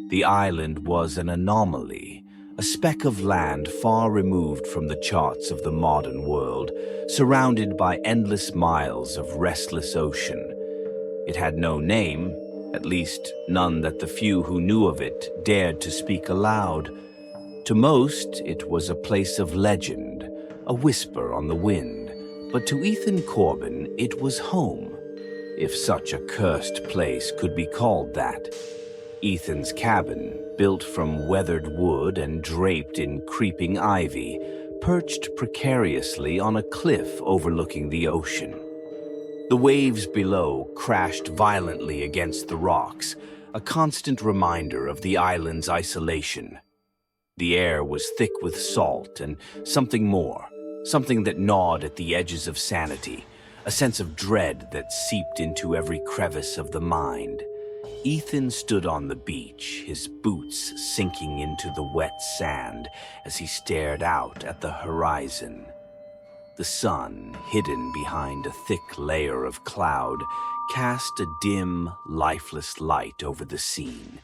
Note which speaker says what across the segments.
Speaker 1: The island was an anomaly, a speck of land far removed from the charts of the modern world, surrounded by endless miles of restless ocean. It had no name, at least none that the few who knew of it dared to speak aloud. To most, it was a place of legend, a whisper on the wind, but to Ethan Corbin, it was home, if such a cursed place could be called that. Ethan's cabin, built from weathered wood and draped in creeping ivy, perched precariously on a cliff overlooking the ocean. The waves below crashed violently against the rocks, a constant reminder of the island's isolation. The air was thick with salt and something more, something that gnawed at the edges of sanity, a sense of dread that seeped into every crevice of the mind. Ethan stood on the beach, his boots sinking into the wet sand as he stared out at the horizon. The sun, hidden behind a thick layer of cloud, cast a dim, lifeless light over the scene.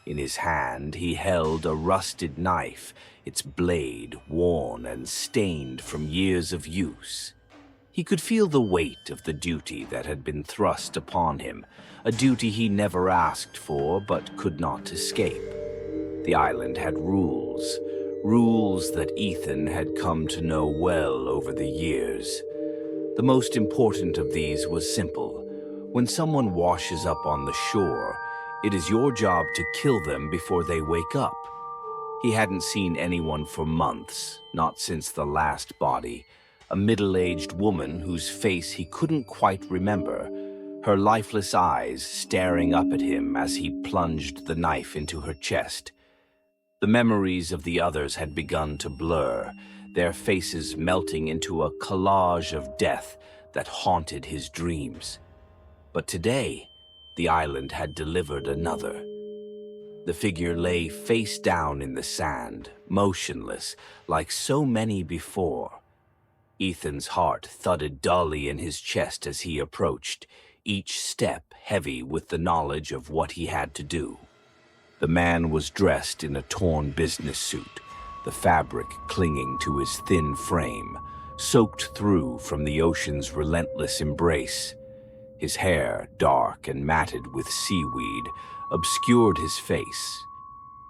Speaker 1: In his hand, he held a rusted knife, its blade worn and stained from years of use. He could feel the weight of the duty that had been thrust upon him, a duty he never asked for but could not escape. The island had rules, rules that Ethan had come to know well over the years. The most important of these was simple. When someone washes up on the shore, it is your job to kill them before they wake up. He hadn't seen anyone for months, not since the last body, a middle-aged woman whose face he couldn't quite remember, her lifeless eyes staring up at him as he plunged the knife into her chest. The memories of the others had begun to blur, their faces melting into a collage of death that haunted his dreams. But today, the island had delivered another. The figure lay face down in the sand, motionless, like so many before. Ethan's heart thudded dully in his chest as he approached, each step heavy with the knowledge of what he had to do. The man was dressed in a torn business suit, the fabric clinging to his thin frame, soaked through from the ocean's relentless embrace. His hair, dark and matted with seaweed, obscured his face.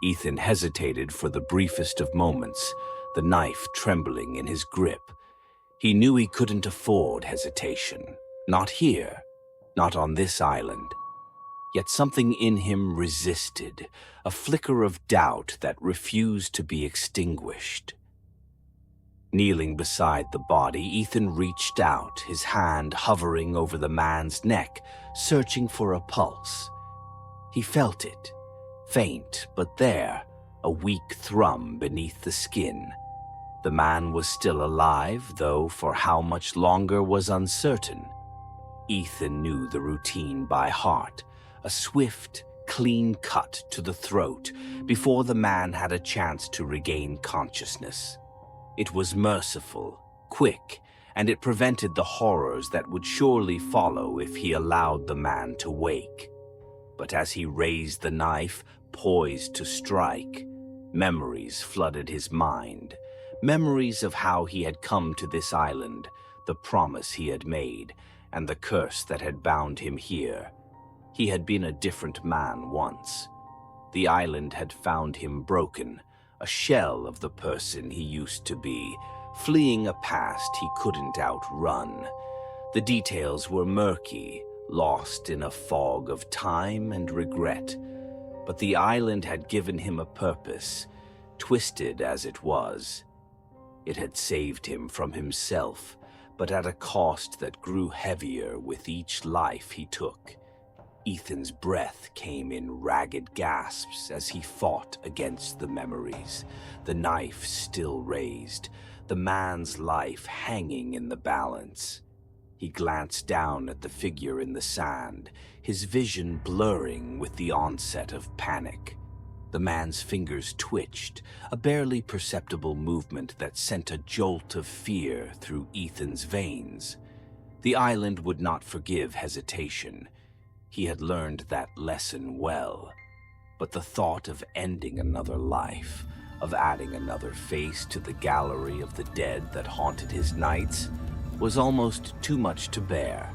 Speaker 1: Ethan hesitated for the briefest of moments, the knife trembling in his grip. He knew he couldn't afford hesitation. Not here, not on this island. Yet something in him resisted, a flicker of doubt that refused to be extinguished. Kneeling beside the body, Ethan reached out, his hand hovering over the man's neck, searching for a pulse. He felt it, faint but there, a weak thrum beneath the skin. The man was still alive, though for how much longer was uncertain. Ethan knew the routine by heart, a swift, clean cut to the throat before the man had a chance to regain consciousness. It was merciful, quick, and it prevented the horrors that would surely follow if he allowed the man to wake. But as he raised the knife, poised to strike, memories flooded his mind. Memories of how he had come to this island, the promise he had made, and the curse that had bound him here. He had been a different man once. The island had found him broken, a shell of the person he used to be, fleeing a past he couldn't outrun. The details were murky, lost in a fog of time and regret. But the island had given him a purpose, twisted as it was. It had saved him from himself, but at a cost that grew heavier with each life he took. Ethan's breath came in ragged gasps as he fought against the memories, the knife still raised, the man's life hanging in the balance. He glanced down at the figure in the sand, his vision blurring with the onset of panic. The man's fingers twitched, a barely perceptible movement that sent a jolt of fear through Ethan's veins. The island would not forgive hesitation. He had learned that lesson well. But the thought of ending another life, of adding another face to the gallery of the dead that haunted his nights, was almost too much to bear.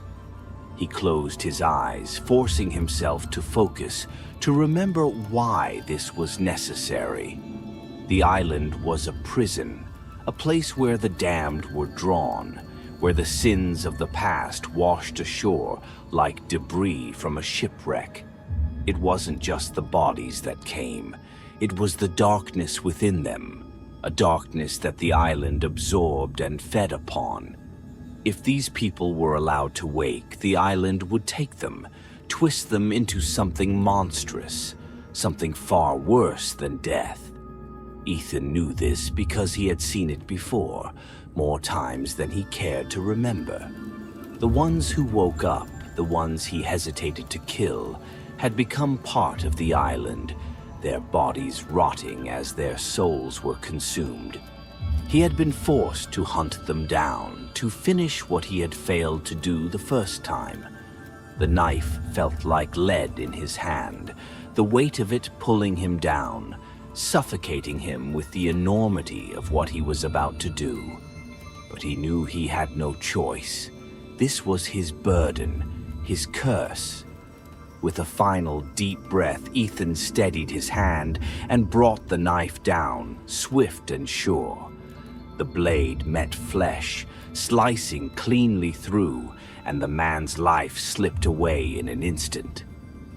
Speaker 1: He closed his eyes, forcing himself to focus, to remember why this was necessary. The island was a prison, a place where the damned were drawn, where the sins of the past washed ashore like debris from a shipwreck. It wasn't just the bodies that came, it was the darkness within them, a darkness that the island absorbed and fed upon. If these people were allowed to wake, the island would take them, twist them into something monstrous, something far worse than death. Ethan knew this because he had seen it before, more times than he cared to remember. The ones who woke up, the ones he hesitated to kill, had become part of the island, their bodies rotting as their souls were consumed. He had been forced to hunt them down, to finish what he had failed to do the first time. The knife felt like lead in his hand, the weight of it pulling him down, suffocating him with the enormity of what he was about to do. But he knew he had no choice. This was his burden, his curse. With a final deep breath, Ethan steadied his hand and brought the knife down, swift and sure. The blade met flesh, slicing cleanly through, and the man's life slipped away in an instant.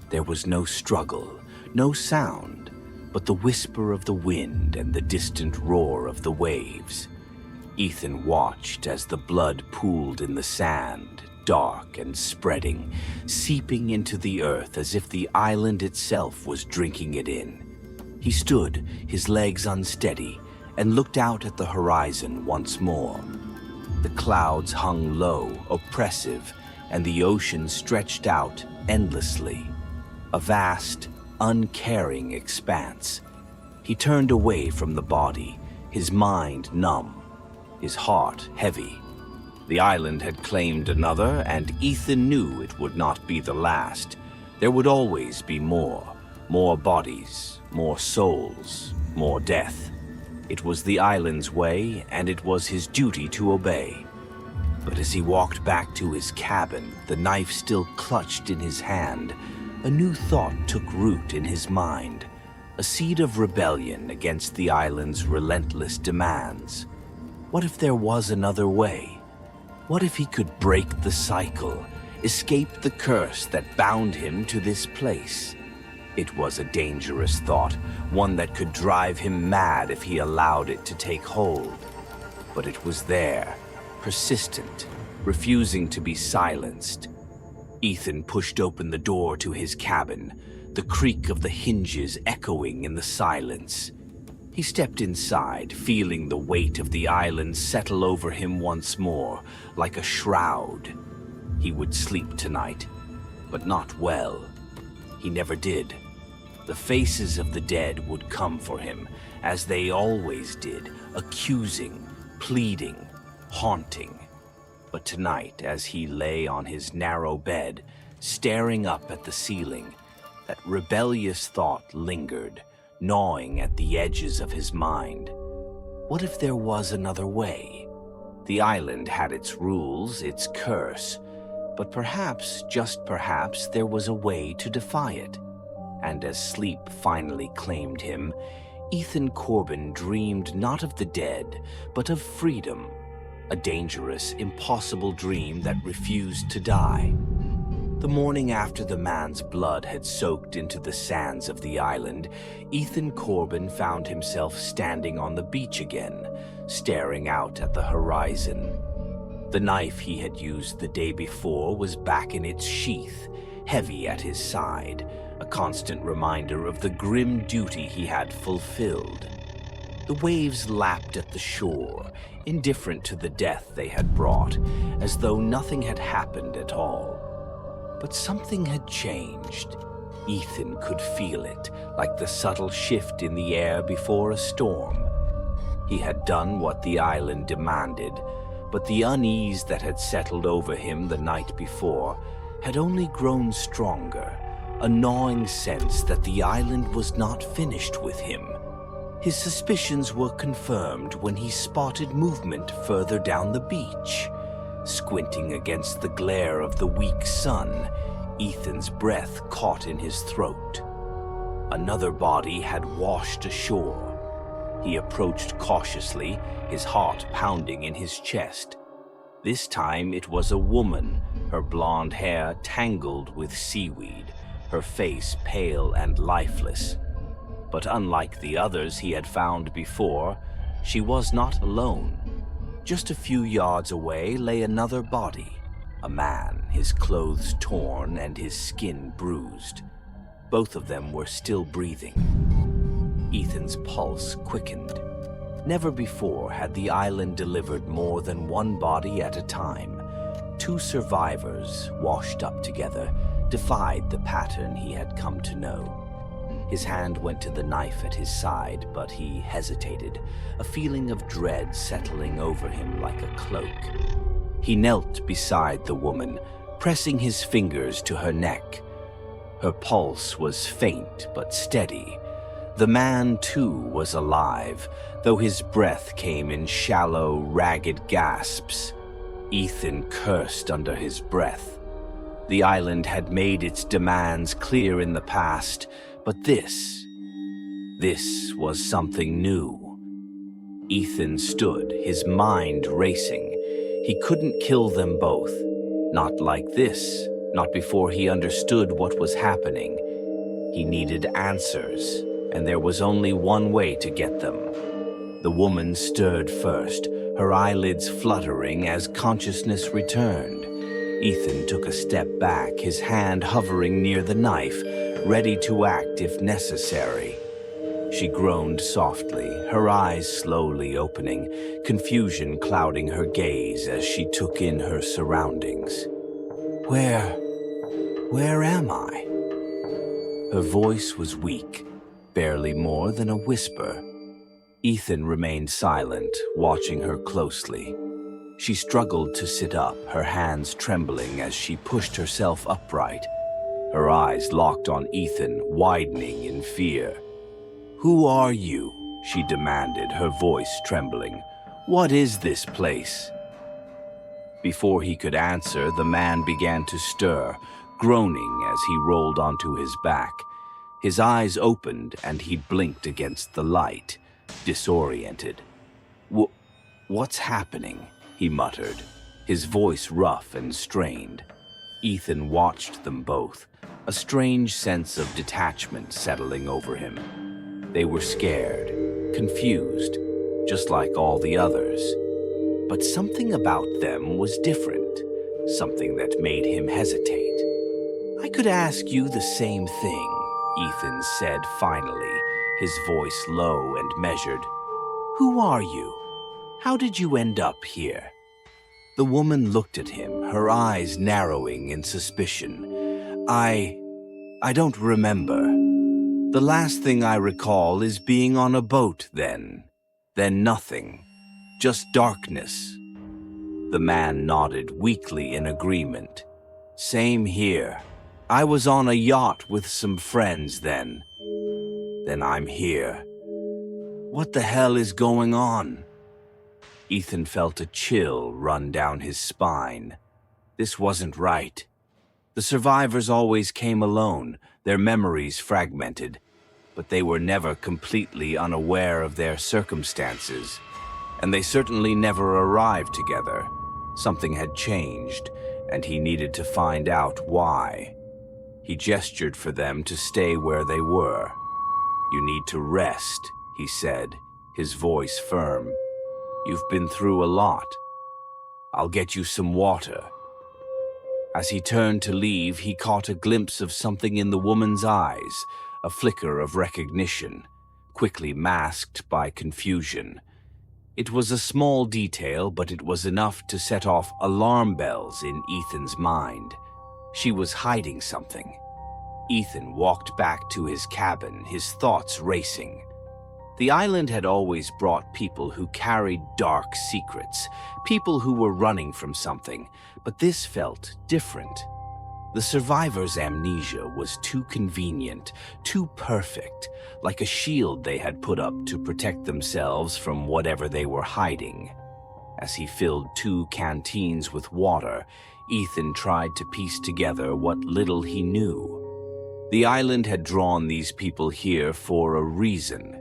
Speaker 1: There was no struggle, no sound, but the whisper of the wind and the distant roar of the waves. Ethan watched as the blood pooled in the sand, dark and spreading, seeping into the earth as if the island itself was drinking it in. He stood, his legs unsteady, and looked out at the horizon once more. The clouds hung low, oppressive, and the ocean stretched out endlessly, a vast, uncaring expanse. He turned away from the body, his mind numb, his heart heavy. The island had claimed another, and Ethan knew it would not be the last. There would always be more bodies, more souls, more death. It was the island's way, and it was his duty to obey. But as he walked back to his cabin, the knife still clutched in his hand, a new thought took root in his mind, a seed of rebellion against the island's relentless demands. What if there was another way? What if he could break the cycle, escape the curse that bound him to this place? It was a dangerous thought, one that could drive him mad if he allowed it to take hold. But it was there, persistent, refusing to be silenced. Ethan pushed open the door to his cabin, the creak of the hinges echoing in the silence. He stepped inside, feeling the weight of the island settle over him once more, like a shroud. He would sleep tonight, but not well. He never did. The faces of the dead would come for him, as they always did, accusing, pleading, haunting. But tonight, as he lay on his narrow bed, staring up at the ceiling, that rebellious thought lingered, gnawing at the edges of his mind. What if there was another way? The island had its rules, its curse, but perhaps, just perhaps, there was a way to defy it. And as sleep finally claimed him, Ethan Corbin dreamed not of the dead, but of freedom, a dangerous, impossible dream that refused to die. The morning after the man's blood had soaked into the sands of the island, Ethan Corbin found himself standing on the beach again, staring out at the horizon. The knife he had used the day before was back in its sheath, heavy at his side, a constant reminder of the grim duty he had fulfilled. The waves lapped at the shore, indifferent to the death they had brought, as though nothing had happened at all. But something had changed. Ethan could feel it, like the subtle shift in the air before a storm. He had done what the island demanded, but the unease that had settled over him the night before had only grown stronger, a gnawing sense that the island was not finished with him. His suspicions were confirmed when he spotted movement further down the beach. Squinting against the glare of the weak sun, Ethan's breath caught in his throat. Another body had washed ashore. He approached cautiously, his heart pounding in his chest. This time it was a woman, her blonde hair tangled with seaweed, her face pale and lifeless. But unlike the others he had found before, she was not alone. Just a few yards away lay another body, a man, his clothes torn and his skin bruised. Both of them were still breathing. Ethan's pulse quickened. Never before had the island delivered more than one body at a time. Two survivors, washed up together, defied the pattern he had come to know. His hand went to the knife at his side, but he hesitated, a feeling of dread settling over him like a cloak. He knelt beside the woman, pressing his fingers to her neck. Her pulse was faint but steady. The man, too, was alive, though his breath came in shallow, ragged gasps. Ethan cursed under his breath. The island had made its demands clear in the past, but this was something new. Ethan stood, his mind racing. He couldn't kill them both. Not like this, not before he understood what was happening. He needed answers, and there was only one way to get them. The woman stirred first, her eyelids fluttering as consciousness returned. Ethan took a step back, his hand hovering near the knife, ready to act if necessary. She groaned softly, her eyes slowly opening, confusion clouding her gaze as she took in her surroundings. Where am I? Her voice was weak, barely more than a whisper. Ethan remained silent, watching her closely. She struggled to sit up, her hands trembling as she pushed herself upright. Her eyes locked on Ethan, widening in fear. "Who are you?" she demanded, her voice trembling. "What is this place?" Before he could answer, the man began to stir, groaning as he rolled onto his back. His eyes opened and he blinked against the light, disoriented. What's happening?" he muttered, his voice rough and strained. Ethan watched them both, a strange sense of detachment settling over him. They were scared, confused, just like all the others. But something about them was different, something that made him hesitate. "I could ask you the same thing," Ethan said finally, his voice low and measured. "Who are you? How did you end up here?" The woman looked at him, her eyes narrowing in suspicion. I don't remember. The last thing I recall is being on a boat then. Then nothing. Just darkness." The man nodded weakly in agreement. "Same here. I was on a yacht with some friends then. Then I'm here. What the hell is going on?" Ethan felt a chill run down his spine. This wasn't right. The survivors always came alone, their memories fragmented, but they were never completely unaware of their circumstances, and they certainly never arrived together. Something had changed, and he needed to find out why. He gestured for them to stay where they were. "You need to rest," he said, his voice firm. "You've been through a lot. I'll get you some water." As he turned to leave, he caught a glimpse of something in the woman's eyes, a flicker of recognition, quickly masked by confusion. It was a small detail, but it was enough to set off alarm bells in Ethan's mind. She was hiding something. Ethan walked back to his cabin, his thoughts racing. The island had always brought people who carried dark secrets, people who were running from something, but this felt different. The survivors' amnesia was too convenient, too perfect, like a shield they had put up to protect themselves from whatever they were hiding. As he filled 2 canteens with water, Ethan tried to piece together what little he knew. The island had drawn these people here for a reason.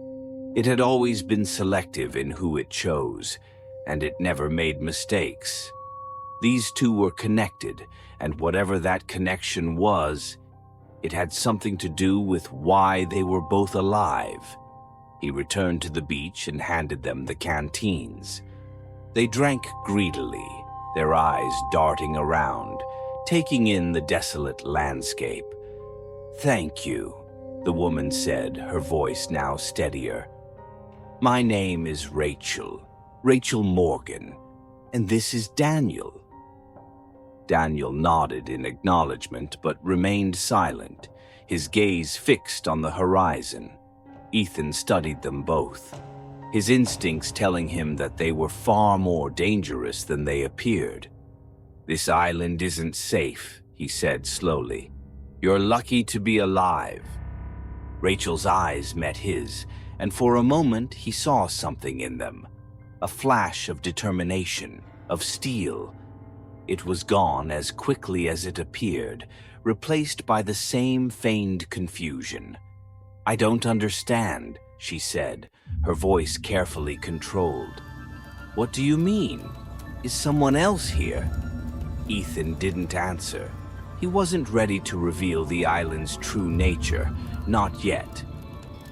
Speaker 1: It had always been selective in who it chose, and it never made mistakes. These 2 were connected, and whatever that connection was, it had something to do with why they were both alive. He returned to the beach and handed them the canteens. They drank greedily, their eyes darting around, taking in the desolate landscape. "Thank you," the woman said, her voice now steadier. "My name is Rachel Morgan, and this is Daniel." Daniel nodded in acknowledgement but remained silent, his gaze fixed on the horizon. Ethan studied them both, his instincts telling him that they were far more dangerous than they appeared. "This island isn't safe," he said slowly. "You're lucky to be alive." Rachel's eyes met his, and for a moment he saw something in them, a flash of determination, of steel. It was gone as quickly as it appeared, replaced by the same feigned confusion. "I don't understand," she said, her voice carefully controlled. "What do you mean? Is someone else here?" Ethan didn't answer. He wasn't ready to reveal the island's true nature, not yet.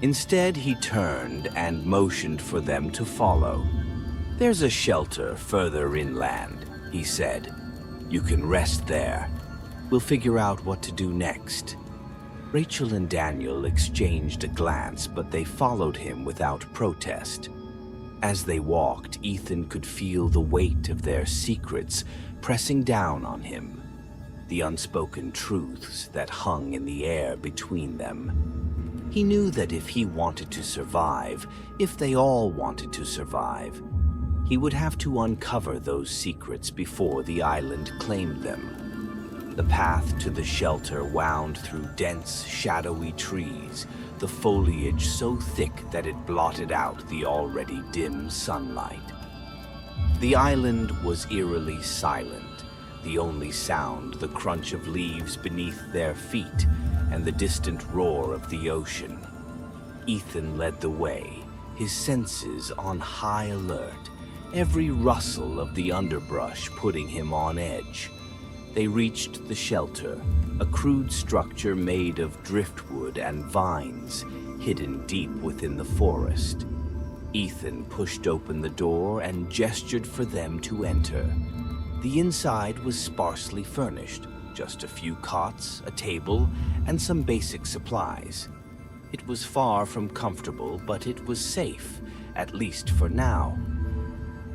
Speaker 1: Instead, he turned and motioned for them to follow. "There's a shelter further inland," he said. "You can rest there. We'll figure out what to do next." Rachel and Daniel exchanged a glance, but they followed him without protest. As they walked, Ethan could feel the weight of their secrets pressing down on him, the unspoken truths that hung in the air between them. He knew that if he wanted to survive, if they all wanted to survive, he would have to uncover those secrets before the island claimed them. The path to the shelter wound through dense, shadowy trees, the foliage so thick that it blotted out the already dim sunlight. The island was eerily silent, the only sound the crunch of leaves beneath their feet and the distant roar of the ocean. Ethan led the way, his senses on high alert, every rustle of the underbrush putting him on edge. They reached the shelter, a crude structure made of driftwood and vines, hidden deep within the forest. Ethan pushed open the door and gestured for them to enter. The inside was sparsely furnished, just a few cots, a table, and some basic supplies. It was far from comfortable, but it was safe, at least for now.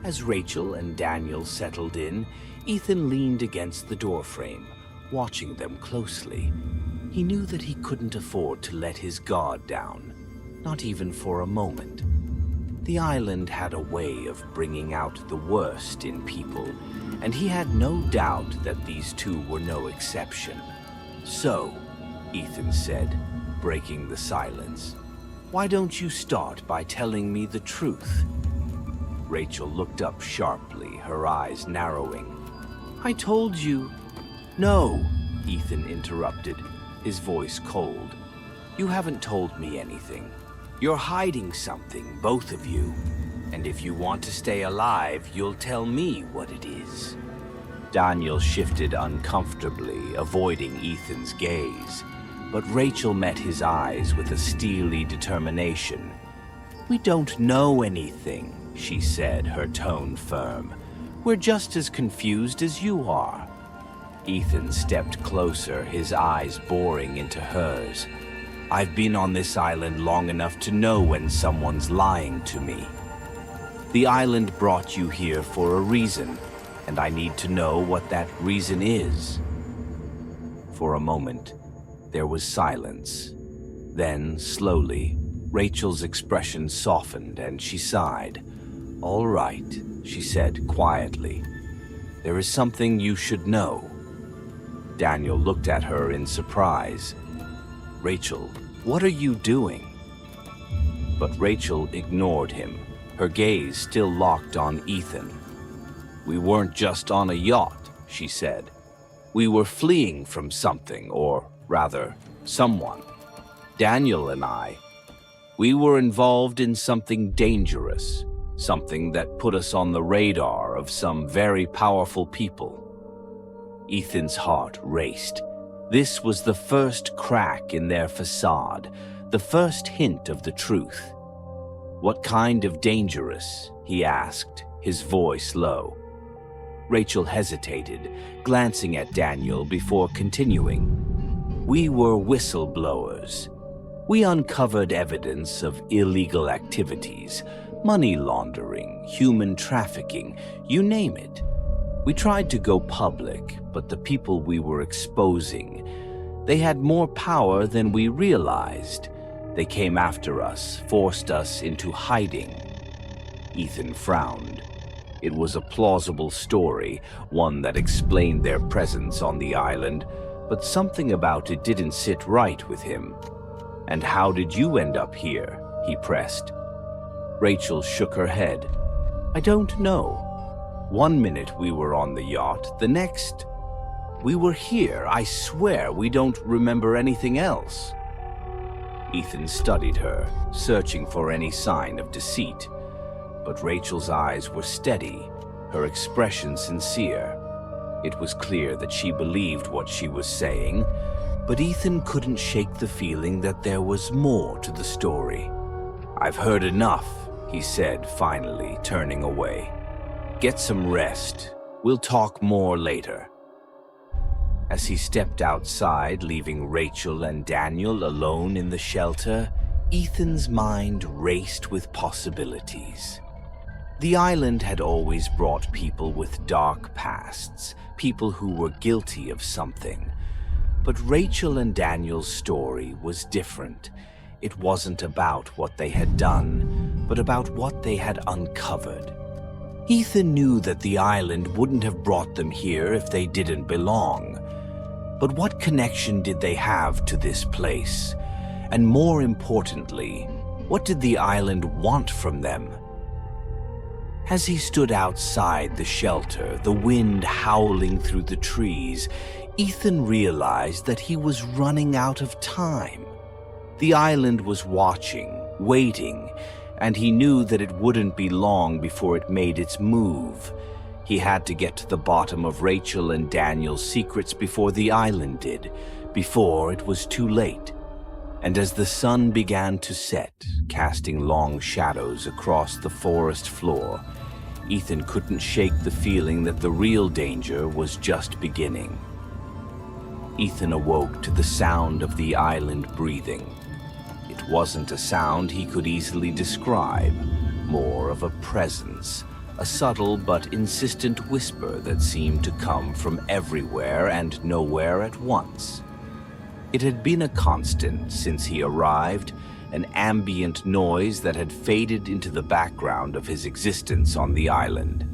Speaker 1: As Rachel and Daniel settled in, Ethan leaned against the doorframe, watching them closely. He knew that he couldn't afford to let his guard down, not even for a moment. The island had a way of bringing out the worst in people, and he had no doubt that these two were no exception. "So," Ethan said, breaking the silence, "why don't you start by telling me the truth?" Rachel looked up sharply, her eyes narrowing. "I told you—" "No," Ethan interrupted, his voice cold. "You haven't told me anything. You're hiding something, both of you. And if you want to stay alive, you'll tell me what it is." Daniel shifted uncomfortably, avoiding Ethan's gaze, but Rachel met his eyes with a steely determination. "We don't know anything," she said, her tone firm. "We're just as confused as you are." Ethan stepped closer, his eyes boring into hers. "I've been on this island long enough to know when someone's lying to me. The island brought you here for a reason, and I need to know what that reason is." For a moment, there was silence. Then, slowly, Rachel's expression softened and she sighed. "All right," she said quietly. "There is something you should know." Daniel looked at her in surprise. "Rachel, what are you doing?" But Rachel ignored him, her gaze still locked on Ethan. "We weren't just on a yacht," she said. "We were fleeing from something, or rather, someone. Daniel and I, we were involved in something dangerous, something that put us on the radar of some very powerful people." Ethan's heart raced. This was the first crack in their facade, the first hint of the truth. "What kind of dangerous?" he asked, his voice low. Rachel hesitated, glancing at Daniel before continuing. "We were whistleblowers. We uncovered evidence of illegal activities, money laundering, human trafficking, you name it. We tried to go public, but the people we were exposing, they had more power than we realized. They came after us, forced us into hiding." Ethan frowned. It was a plausible story, one that explained their presence on the island, but something about it didn't sit right with him. "And how did you end up here?" he pressed. Rachel shook her head. "I don't know. One minute we were on the yacht, the next, we were here. I swear we don't remember anything else." Ethan studied her, searching for any sign of deceit. But Rachel's eyes were steady, her expression sincere. It was clear that she believed what she was saying, but Ethan couldn't shake the feeling that there was more to the story. "I've heard enough," he said, finally turning away. "Get some rest. We'll talk more later." As he stepped outside, leaving Rachel and Daniel alone in the shelter, Ethan's mind raced with possibilities. The island had always brought people with dark pasts, people who were guilty of something. But Rachel and Daniel's story was different. It wasn't about what they had done, but about what they had uncovered. Ethan knew that the island wouldn't have brought them here if they didn't belong. But what connection did they have to this place? And more importantly, what did the island want from them? As he stood outside the shelter, the wind howling through the trees, Ethan realized that he was running out of time. The island was watching, waiting, and he knew that it wouldn't be long before it made its move. He had to get to the bottom of Rachel and Daniel's secrets before the island did, before it was too late. And as the sun began to set, casting long shadows across the forest floor, Ethan couldn't shake the feeling that the real danger was just beginning. Ethan awoke to the sound of the island breathing. It wasn't a sound he could easily describe, more of a presence, a subtle but insistent whisper that seemed to come from everywhere and nowhere at once. It had been a constant since he arrived, an ambient noise that had faded into the background of his existence on the island.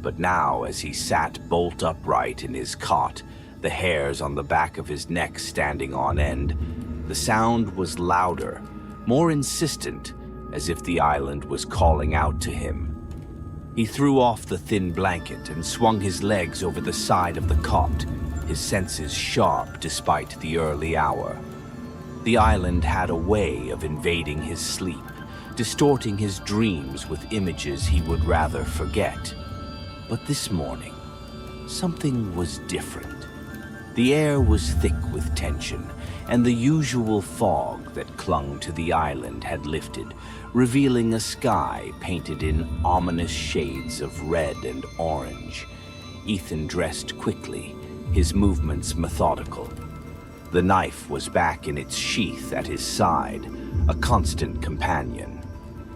Speaker 1: But now, as he sat bolt upright in his cot, the hairs on the back of his neck standing on end, the sound was louder, more insistent, as if the island was calling out to him. He threw off the thin blanket and swung his legs over the side of the cot, his senses sharp despite the early hour. The island had a way of invading his sleep, distorting his dreams with images he would rather forget. But this morning, something was different. The air was thick with tension, and the usual fog that clung to the island had lifted, revealing a sky painted in ominous shades of red and orange. Ethan dressed quickly, his movements methodical. The knife was back in its sheath at his side, a constant companion.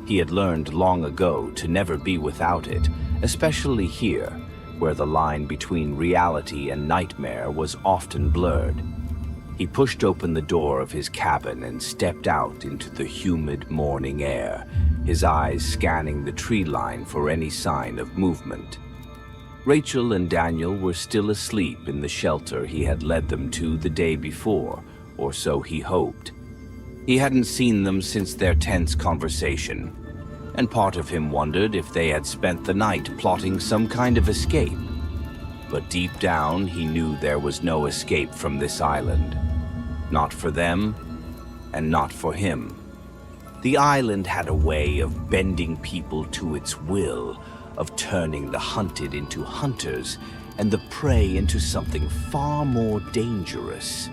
Speaker 1: He had learned long ago to never be without it, especially here, where the line between reality and nightmare was often blurred. He pushed open the door of his cabin and stepped out into the humid morning air, his eyes scanning the tree line for any sign of movement. Rachel and Daniel were still asleep in the shelter he had led them to the day before, or so he hoped. He hadn't seen them since their tense conversation, and part of him wondered if they had spent the night plotting some kind of escape. But deep down, he knew there was no escape from this island. Not for them, and not for him. The island had a way of bending people to its will, of turning the hunted into hunters, and the prey into something far more dangerous.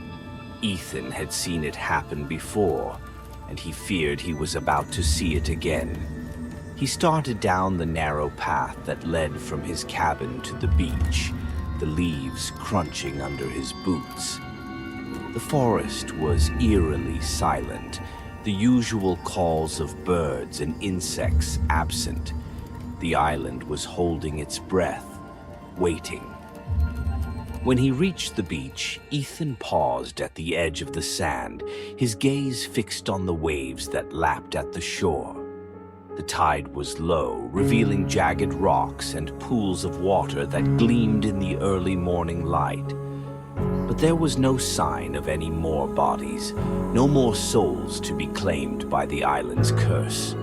Speaker 1: Ethan had seen it happen before, and he feared he was about to see it again. He started down the narrow path that led from his cabin to the beach, the leaves crunching under his boots. The forest was eerily silent, the usual calls of birds and insects absent. The island was holding its breath, waiting. When he reached the beach, Ethan paused at the edge of the sand, his gaze fixed on the waves that lapped at the shore. The tide was low, revealing jagged rocks and pools of water that gleamed in the early morning light. But there was no sign of any more bodies, no more souls to be claimed by the island's curse.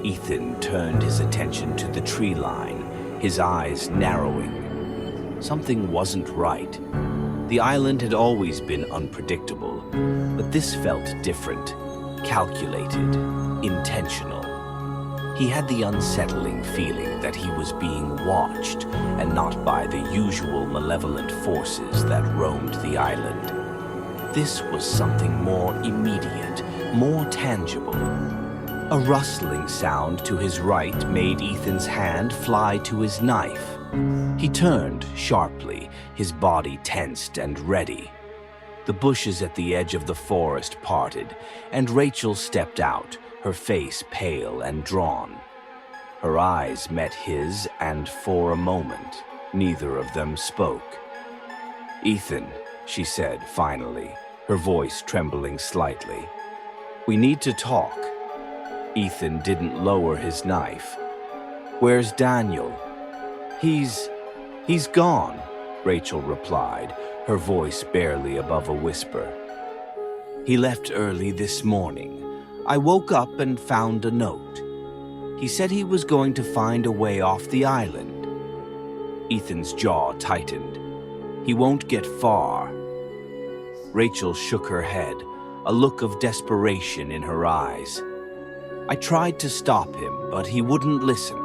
Speaker 1: Ethan turned his attention to the tree line, his eyes narrowing. Something wasn't right. The island had always been unpredictable, but this felt different, calculated, intentional. He had the unsettling feeling that he was being watched, and not by the usual malevolent forces that roamed the island. This was something more immediate, more tangible. A rustling sound to his right made Ethan's hand fly to his knife. He turned sharply, his body tensed and ready. The bushes at the edge of the forest parted, and Rachel stepped out, her face pale and drawn. Her eyes met his, and for a moment, neither of them spoke. "Ethan," she said finally, her voice trembling slightly. "We need to talk." Ethan didn't lower his knife. "Where's Daniel?" He's gone," Rachel replied, her voice barely above a whisper. "He left early this morning. I woke up and found a note. He said he was going to find a way off the island." Ethan's jaw tightened. "He won't get far." Rachel shook her head, a look of desperation in her eyes. "I tried to stop him, but he wouldn't listen.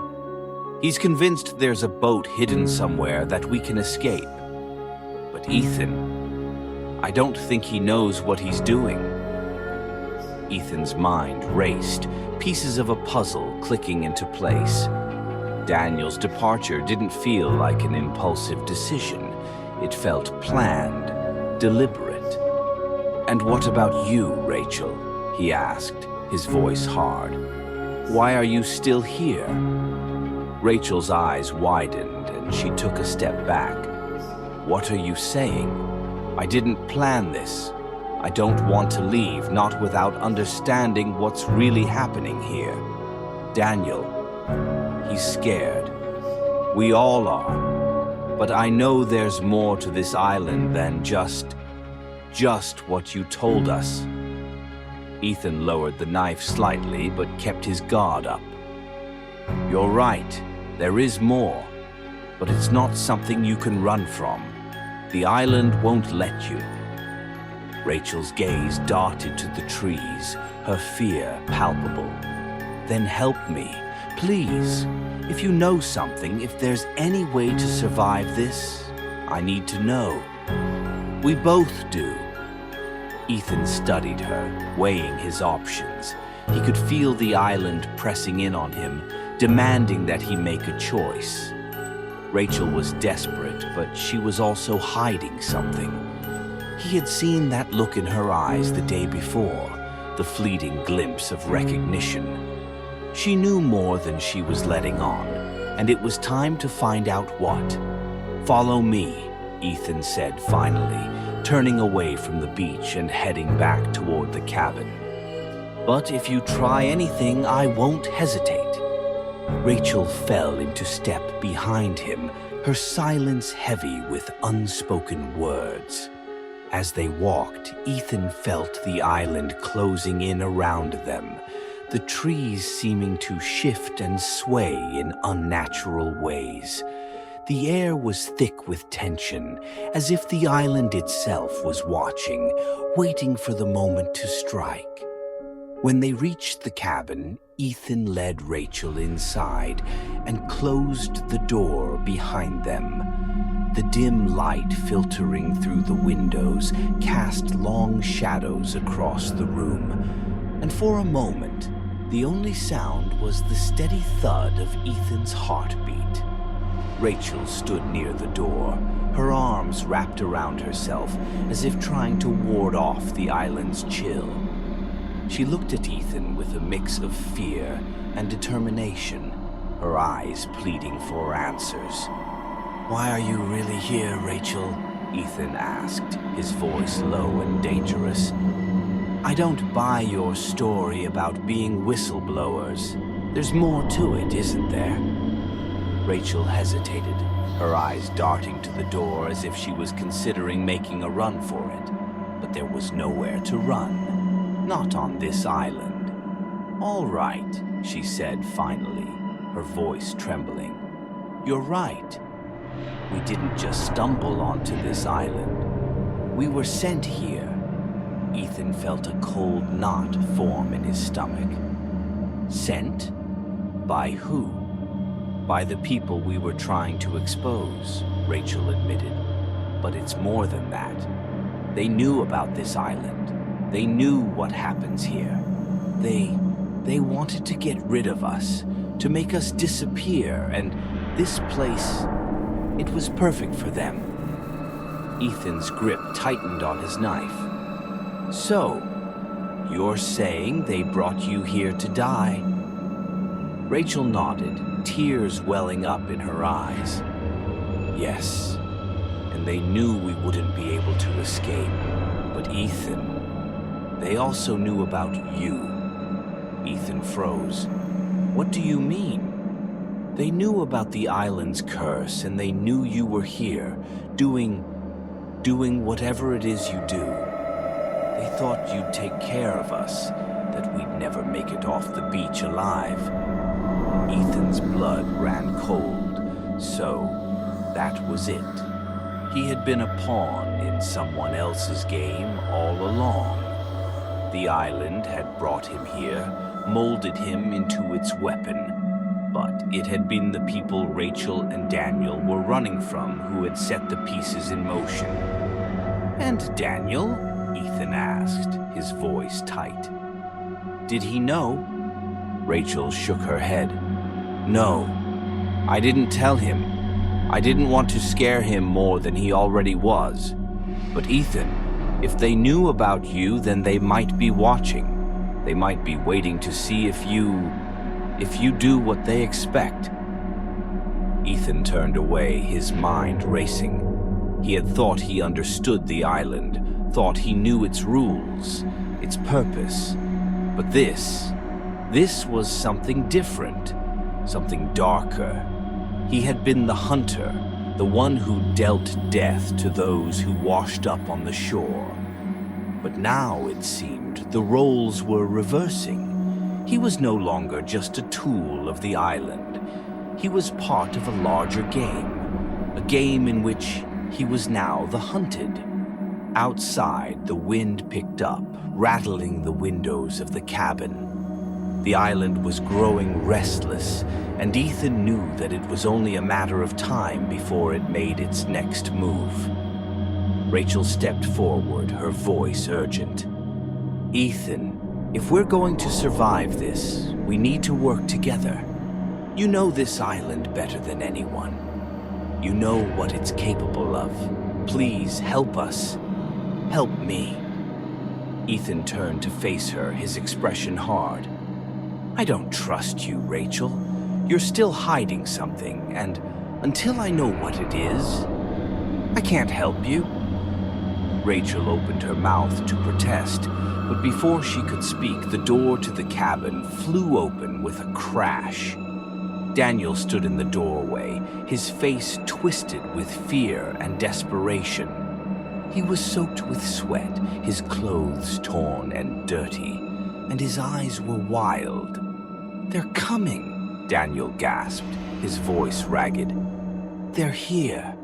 Speaker 1: He's convinced there's a boat hidden somewhere that we can escape. But Ethan, I don't think he knows what he's doing." Ethan's mind raced, pieces of a puzzle clicking into place. Daniel's departure didn't feel like an impulsive decision. It felt planned, deliberate. "And what about you, Rachel?" he asked, his voice hard. "Why are you still here?" Rachel's eyes widened and she took a step back. "What are you saying? I didn't plan this. I don't want to leave, not without understanding what's really happening here. Daniel, he's scared. We all are. But I know there's more to this island than just what you told us." Ethan lowered the knife slightly, but kept his guard up. "You're right, there is more, but it's not something you can run from. The island won't let you." Rachel's gaze darted to the trees, her fear palpable. "Then help me, please. If you know something, if there's any way to survive this, I need to know." "We both do." Ethan studied her, weighing his options. He could feel the island pressing in on him, demanding that he make a choice. Rachel was desperate, but she was also hiding something. He had seen that look in her eyes the day before, the fleeting glimpse of recognition. She knew more than she was letting on, and it was time to find out what. "Follow me," Ethan said finally, turning away from the beach and heading back toward the cabin. "But if you try anything, I won't hesitate." Rachel fell into step behind him, her silence heavy with unspoken words. As they walked, Ethan felt the island closing in around them, the trees seeming to shift and sway in unnatural ways. The air was thick with tension, as if the island itself was watching, waiting for the moment to strike. When they reached the cabin, Ethan led Rachel inside and closed the door behind them. The dim light filtering through the windows cast long shadows across the room, and for a moment, the only sound was the steady thud of Ethan's heartbeat. Rachel stood near the door, her arms wrapped around herself as if trying to ward off the island's chill. She looked at Ethan with a mix of fear and determination, her eyes pleading for answers. "Why are you really here, Rachel?" Ethan asked, his voice low and dangerous. "I don't buy your story about being whistleblowers. There's more to it, isn't there?" Rachel hesitated, her eyes darting to the door as if she was considering making a run for it. But there was nowhere to run, not on this island. "All right," she said finally, her voice trembling. "You're right. We didn't just stumble onto this island. We were sent here." Ethan felt a cold knot form in his stomach. Sent? By who? By the people we were trying to expose, Rachel admitted. But it's more than that. They knew about this island. They knew what happens here. They wanted to get rid of us, to make us disappear, and this place, it was perfect for them. Ethan's grip tightened on his knife. "So, you're saying they brought you here to die?" Rachel nodded, tears welling up in her eyes. "Yes, and they knew we wouldn't be able to escape. But Ethan, they also knew about you." Ethan froze. "What do you mean?" "They knew about the island's curse, and they knew you were here, doing whatever it is you do. They thought you'd take care of us, that we'd never make it off the beach alive." Ethan's blood ran cold, so that was it. He had been a pawn in someone else's game all along. The island had brought him here, molded him into its weapon, but it had been the people Rachel and Daniel were running from who had set the pieces in motion. "And Daniel?" Ethan asked, his voice tight. "Did he know?" Rachel shook her head. "No, I didn't tell him. I didn't want to scare him more than he already was. But Ethan, if they knew about you, then they might be watching. They might be waiting to see if you do what they expect." Ethan turned away, his mind racing. He had thought he understood the island, thought he knew its rules, its purpose. But this was something different, something darker. He had been the hunter, the one who dealt death to those who washed up on the shore. But now, it seemed, the roles were reversing. He was no longer just a tool of the island. He was part of a larger game, a game in which he was now the hunted. Outside, the wind picked up, rattling the windows of the cabin. The island was growing restless, and Ethan knew that it was only a matter of time before it made its next move. Rachel stepped forward, her voice urgent. "Ethan, if we're going to survive this, we need to work together. You know this island better than anyone. You know what it's capable of. Please help us. Help me." Ethan turned to face her, his expression hard. "I don't trust you, Rachel. You're still hiding something, and until I know what it is, I can't help you." Rachel opened her mouth to protest, but before she could speak, the door to the cabin flew open with a crash. Daniel stood in the doorway, his face twisted with fear and desperation. He was soaked with sweat, his clothes torn and dirty, and his eyes were wild. "They're coming," Daniel gasped, his voice ragged. "They're here."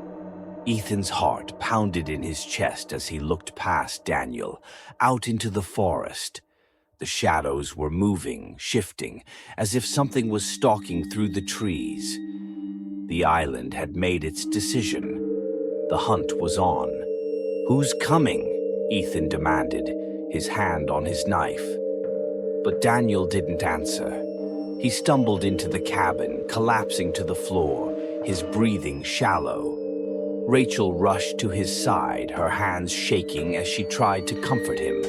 Speaker 1: Ethan's heart pounded in his chest as he looked past Daniel, out into the forest. The shadows were moving, shifting, as if something was stalking through the trees. The island had made its decision. The hunt was on. "Who's coming?" Ethan demanded, his hand on his knife. But Daniel didn't answer. He stumbled into the cabin, collapsing to the floor, his breathing shallow. Rachel rushed to his side, her hands shaking as she tried to comfort him.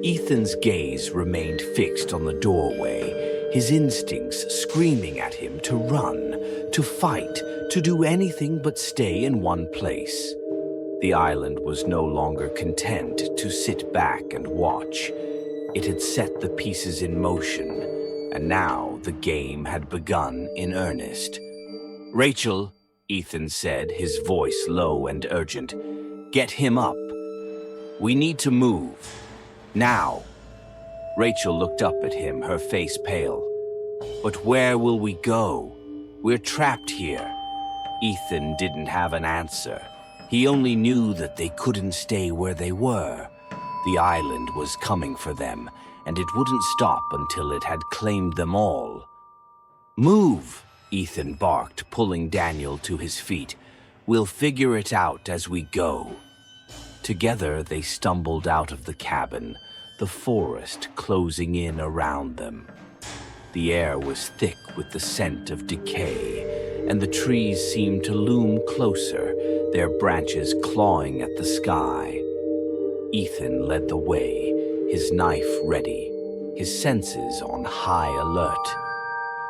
Speaker 1: Ethan's gaze remained fixed on the doorway, his instincts screaming at him to run, to fight, to do anything but stay in one place. The island was no longer content to sit back and watch. It had set the pieces in motion, and now the game had begun in earnest. "Rachel," Ethan said, his voice low and urgent, "get him up. We need to move. Now." Rachel looked up at him, her face pale. "But where will we go? We're trapped here." Ethan didn't have an answer. He only knew that they couldn't stay where they were. The island was coming for them, and it wouldn't stop until it had claimed them all. "Move!" Ethan barked, pulling Daniel to his feet. "We'll figure it out as we go." Together they stumbled out of the cabin, the forest closing in around them. The air was thick with the scent of decay, and the trees seemed to loom closer, their branches clawing at the sky. Ethan led the way, his knife ready, his senses on high alert.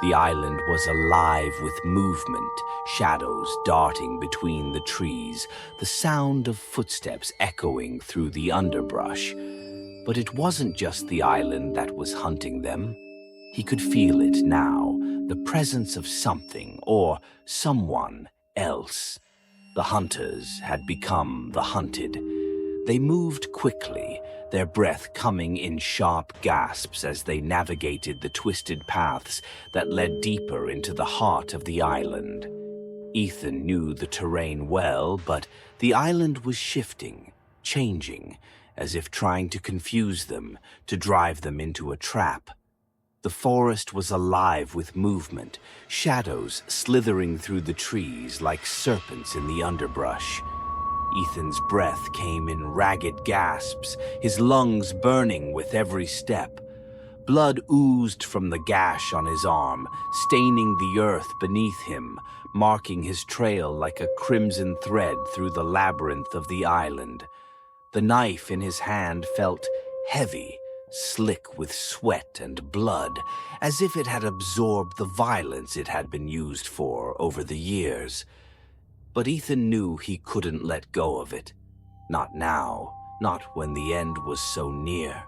Speaker 1: The island was alive with movement, shadows darting between the trees, the sound of footsteps echoing through the underbrush. But it wasn't just the island that was hunting them. He could feel it now, the presence of something or someone else. The hunters had become the hunted. They moved quickly, their breath coming in sharp gasps as they navigated the twisted paths that led deeper into the heart of the island. Ethan knew the terrain well, but the island was shifting, changing, as if trying to confuse them, to drive them into a trap. The forest was alive with movement, shadows slithering through the trees like serpents in the underbrush. Ethan's breath came in ragged gasps, his lungs burning with every step. Blood oozed from the gash on his arm, staining the earth beneath him, marking his trail like a crimson thread through the labyrinth of the island. The knife in his hand felt heavy, slick with sweat and blood, as if it had absorbed the violence it had been used for over the years. But Ethan knew he couldn't let go of it. Not now, not when the end was so near.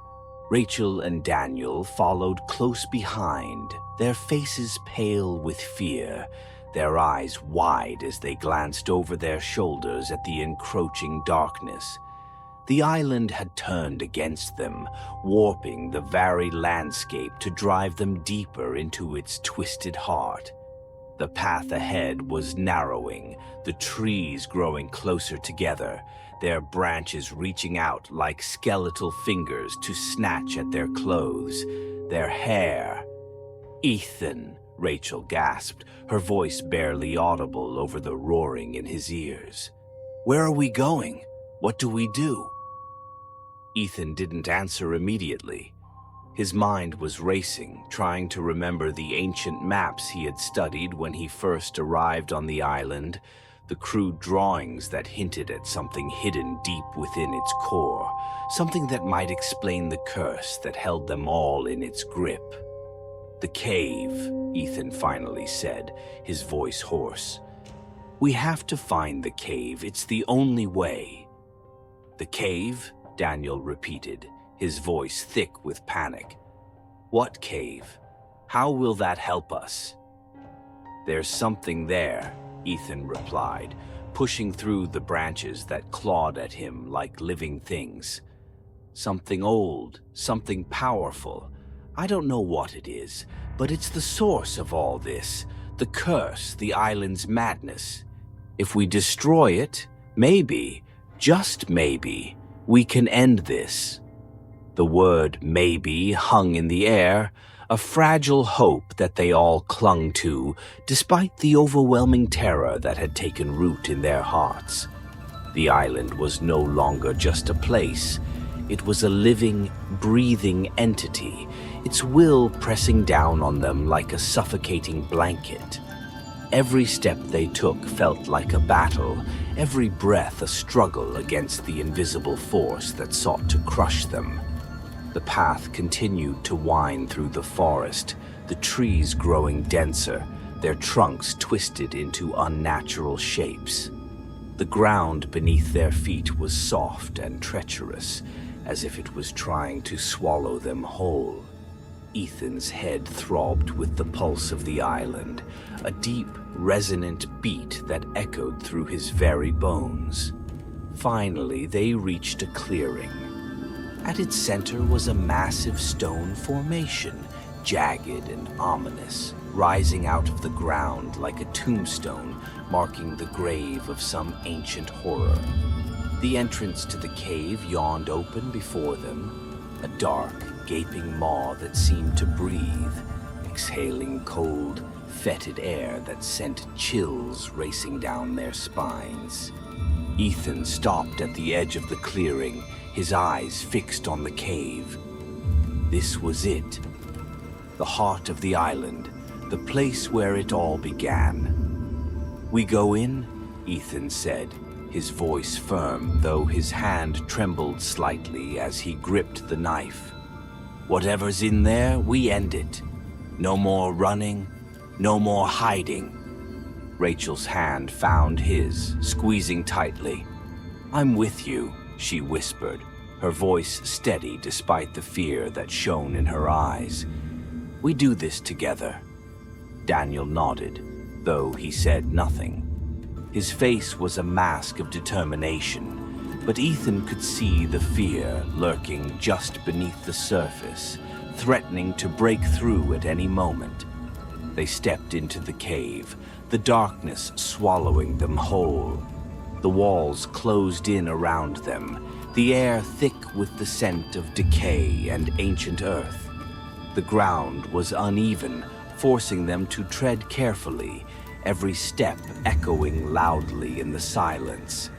Speaker 1: Rachel and Daniel followed close behind, their faces pale with fear, their eyes wide as they glanced over their shoulders at the encroaching darkness. The island had turned against them, warping the very landscape to drive them deeper into its twisted heart. The path ahead was narrowing, the trees growing closer together, their branches reaching out like skeletal fingers to snatch at their clothes, their hair. "Ethan," Rachel gasped, her voice barely audible over the roaring in his ears. "Where are we going? What do we do?" Ethan didn't answer immediately. His mind was racing, trying to remember the ancient maps he had studied when he first arrived on the island, the crude drawings that hinted at something hidden deep within its core, something that might explain the curse that held them all in its grip. "The cave," Ethan finally said, his voice hoarse. "We have to find the cave. It's the only way." "The cave?" Daniel repeated, his voice thick with panic. "What cave? How will that help us?" "There's something there," Ethan replied, pushing through the branches that clawed at him like living things. "Something old, something powerful. I don't know what it is, but it's the source of all this, the curse, the island's madness. If we destroy it, maybe, just maybe, we can end this." The word maybe hung in the air, a fragile hope that they all clung to, despite the overwhelming terror that had taken root in their hearts. The island was no longer just a place. It was a living, breathing entity, its will pressing down on them like a suffocating blanket. Every step they took felt like a battle, every breath a struggle against the invisible force that sought to crush them. The path continued to wind through the forest, the trees growing denser, their trunks twisted into unnatural shapes. The ground beneath their feet was soft and treacherous, as if it was trying to swallow them whole. Ethan's head throbbed with the pulse of the island, a deep, resonant beat that echoed through his very bones. Finally, they reached a clearing. At its center was a massive stone formation, jagged and ominous, rising out of the ground like a tombstone marking the grave of some ancient horror. The entrance to the cave yawned open before them, a dark, gaping maw that seemed to breathe, exhaling cold, fetid air that sent chills racing down their spines. Ethan stopped at the edge of the clearing, his eyes fixed on the cave. This was it. The heart of the island, the place where it all began. "We go in?" Ethan said, his voice firm, though his hand trembled slightly as he gripped the knife. "Whatever's in there, we end it. No more running, no more hiding." Rachel's hand found his, squeezing tightly. "I'm with you," she whispered, her voice steady despite the fear that shone in her eyes. "We do this together." Daniel nodded, though he said nothing. His face was a mask of determination, but Ethan could see the fear lurking just beneath the surface, threatening to break through at any moment. They stepped into the cave, the darkness swallowing them whole. The walls closed in around them, the air thick with the scent of decay and ancient earth. The ground was uneven, forcing them to tread carefully, every step echoing loudly in the silence.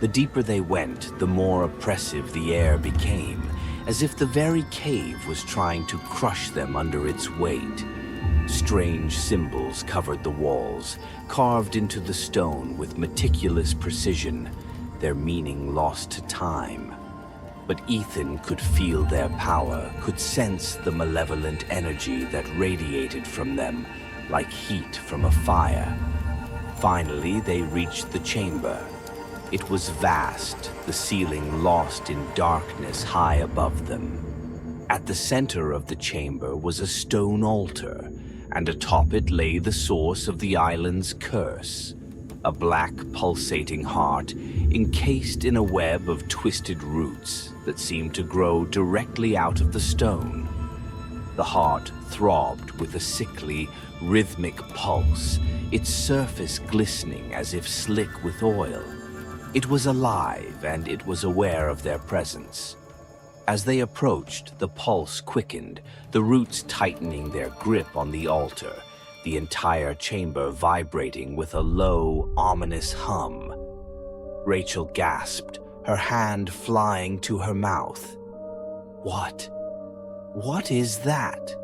Speaker 1: The deeper they went, the more oppressive the air became, as if the very cave was trying to crush them under its weight. Strange symbols covered the walls, carved into the stone with meticulous precision, their meaning lost to time. But Ethan could feel their power, could sense the malevolent energy that radiated from them, like heat from a fire. Finally, they reached the chamber. It was vast, the ceiling lost in darkness high above them. At the center of the chamber was a stone altar, and atop it lay the source of the island's curse, a black pulsating heart encased in a web of twisted roots that seemed to grow directly out of the stone. The heart throbbed with a sickly, rhythmic pulse, its surface glistening as if slick with oil. It was alive, and it was aware of their presence. As they approached, the pulse quickened, the roots tightening their grip on the altar, the entire chamber vibrating with a low, ominous hum. Rachel gasped, her hand flying to her mouth. What is that?"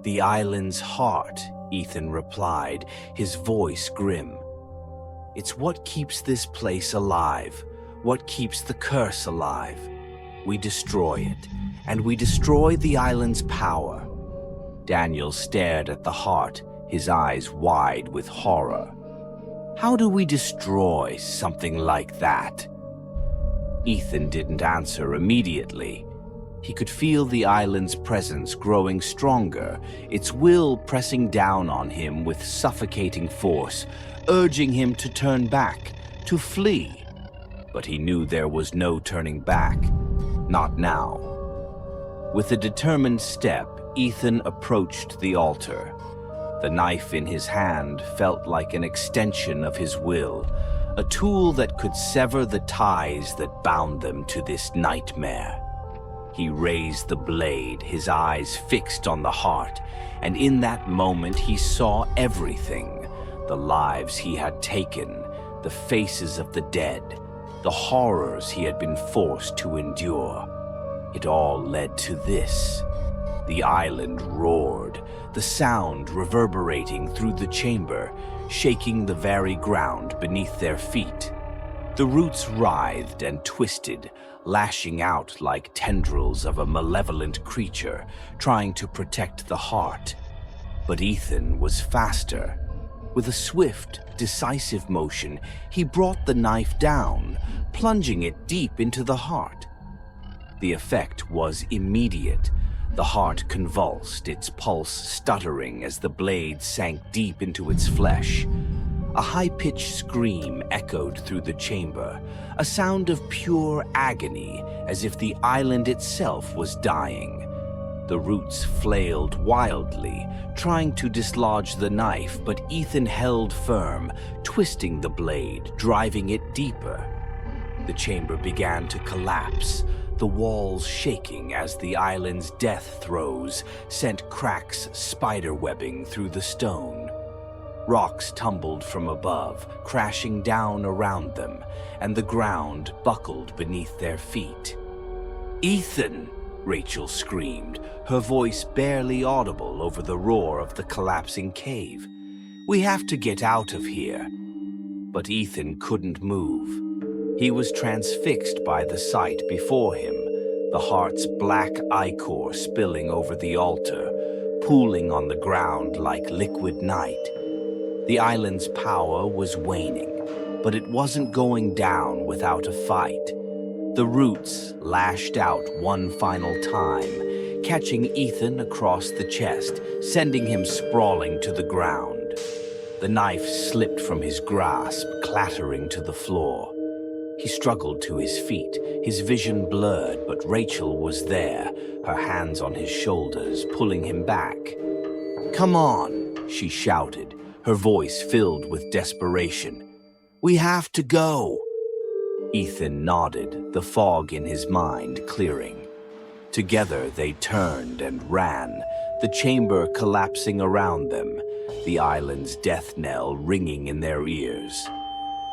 Speaker 1: "The island's heart," Ethan replied, his voice grim. "It's what keeps this place alive, what keeps the curse alive. We destroy it, and we destroy the island's power." Daniel stared at the heart, his eyes wide with horror. "How do we destroy something like that?" Ethan didn't answer immediately. He could feel the island's presence growing stronger, its will pressing down on him with suffocating force, urging him to turn back, to flee. But he knew there was no turning back. Not now. With a determined step, Ethan approached the altar. The knife in his hand felt like an extension of his will, a tool that could sever the ties that bound them to this nightmare. He raised the blade, his eyes fixed on the heart, and in that moment he saw everything. The lives he had taken, the faces of the dead, the horrors he had been forced to endure. It all led to this. The island roared, the sound reverberating through the chamber, shaking the very ground beneath their feet. The roots writhed and twisted, lashing out like tendrils of a malevolent creature, trying to protect the heart. But Ethan was faster. With a swift, decisive motion, he brought the knife down, plunging it deep into the heart. The effect was immediate. The heart convulsed, its pulse stuttering as the blade sank deep into its flesh. A high-pitched scream echoed through the chamber, a sound of pure agony, as if the island itself was dying. The roots flailed wildly, trying to dislodge the knife, but Ethan held firm, twisting the blade, driving it deeper. The chamber began to collapse, the walls shaking as the island's death throes sent cracks spiderwebbing through the stone. Rocks tumbled from above, crashing down around them, and the ground buckled beneath their feet. "Ethan!" Rachel screamed, her voice barely audible over the roar of the collapsing cave. "We have to get out of here." But Ethan couldn't move. He was transfixed by the sight before him, the heart's black ichor spilling over the altar, pooling on the ground like liquid night. The island's power was waning, but it wasn't going down without a fight. The roots lashed out one final time, catching Ethan across the chest, sending him sprawling to the ground. The knife slipped from his grasp, clattering to the floor. He struggled to his feet, his vision blurred, but Rachel was there, her hands on his shoulders, pulling him back. "Come on," she shouted, her voice filled with desperation. "We have to go." Ethan nodded, the fog in his mind clearing. Together they turned and ran, the chamber collapsing around them, the island's death knell ringing in their ears.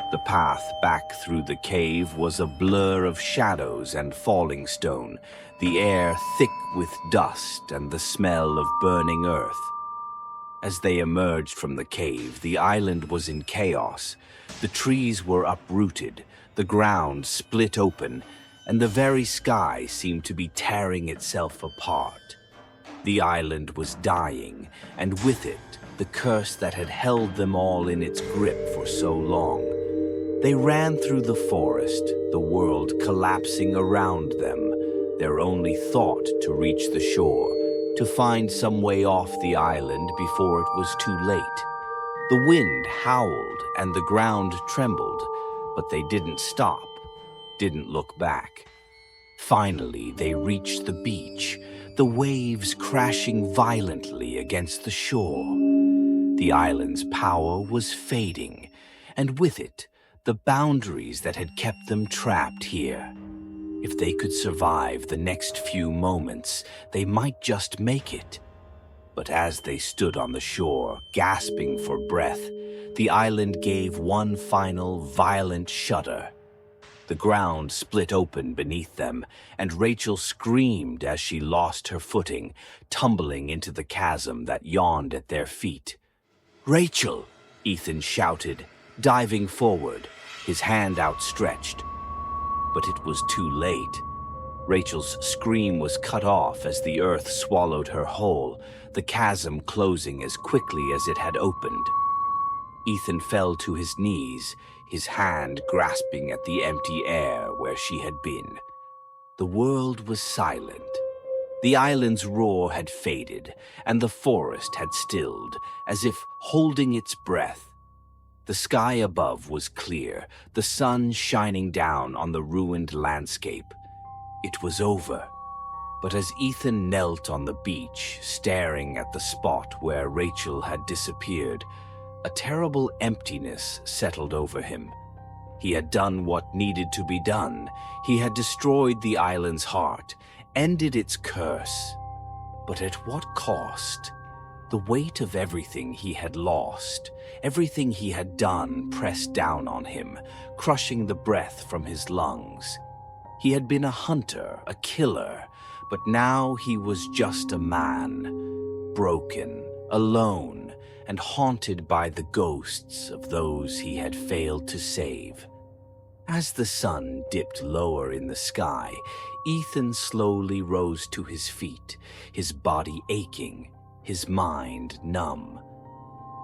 Speaker 1: The path back through the cave was a blur of shadows and falling stone, the air thick with dust and the smell of burning earth. As they emerged from the cave, the island was in chaos. The trees were uprooted, the ground split open, and the very sky seemed to be tearing itself apart. The island was dying, and with it, the curse that had held them all in its grip for so long. They ran through the forest, the world collapsing around them, their only thought to reach the shore, to find some way off the island before it was too late. The wind howled and the ground trembled, but they didn't stop, didn't look back. Finally, they reached the beach, the waves crashing violently against the shore. The island's power was fading, and with it, the boundaries that had kept them trapped here. If they could survive the next few moments, they might just make it. But as they stood on the shore, gasping for breath, the island gave one final violent shudder. The ground split open beneath them, and Rachel screamed as she lost her footing, tumbling into the chasm that yawned at their feet. "Rachel!" Ethan shouted, diving forward, his hand outstretched. But it was too late. Rachel's scream was cut off as the earth swallowed her whole, the chasm closing as quickly as it had opened. Ethan fell to his knees, his hand grasping at the empty air where she had been. The world was silent. The island's roar had faded, and the forest had stilled, as if holding its breath. The sky above was clear, the sun shining down on the ruined landscape. It was over. But as Ethan knelt on the beach, staring at the spot where Rachel had disappeared, a terrible emptiness settled over him. He had done what needed to be done. He had destroyed the island's heart, ended its curse. But at what cost? The weight of everything he had lost, everything he had done pressed down on him, crushing the breath from his lungs. He had been a hunter, a killer, but now he was just a man, broken, alone, and haunted by the ghosts of those he had failed to save. As the sun dipped lower in the sky, Ethan slowly rose to his feet, his body aching, his mind numb.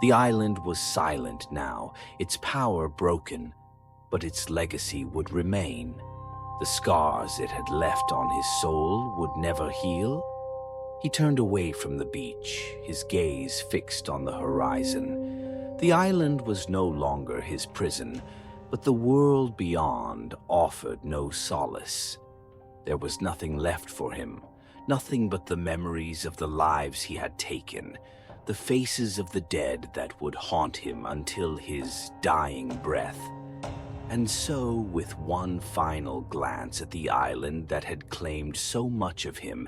Speaker 1: The island was silent now, its power broken, but its legacy would remain. The scars it had left on his soul would never heal. He turned away from the beach, his gaze fixed on the horizon. The island was no longer his prison, but the world beyond offered no solace. There was nothing left for him, nothing but the memories of the lives he had taken, the faces of the dead that would haunt him until his dying breath. And so, with one final glance at the island that had claimed so much of him,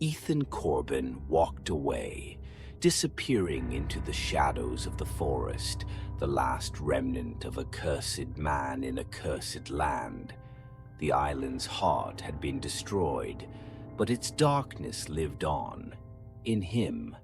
Speaker 1: Ethan Corbin walked away, disappearing into the shadows of the forest, the last remnant of a cursed man in a cursed land. The island's heart had been destroyed, but its darkness lived on, in him.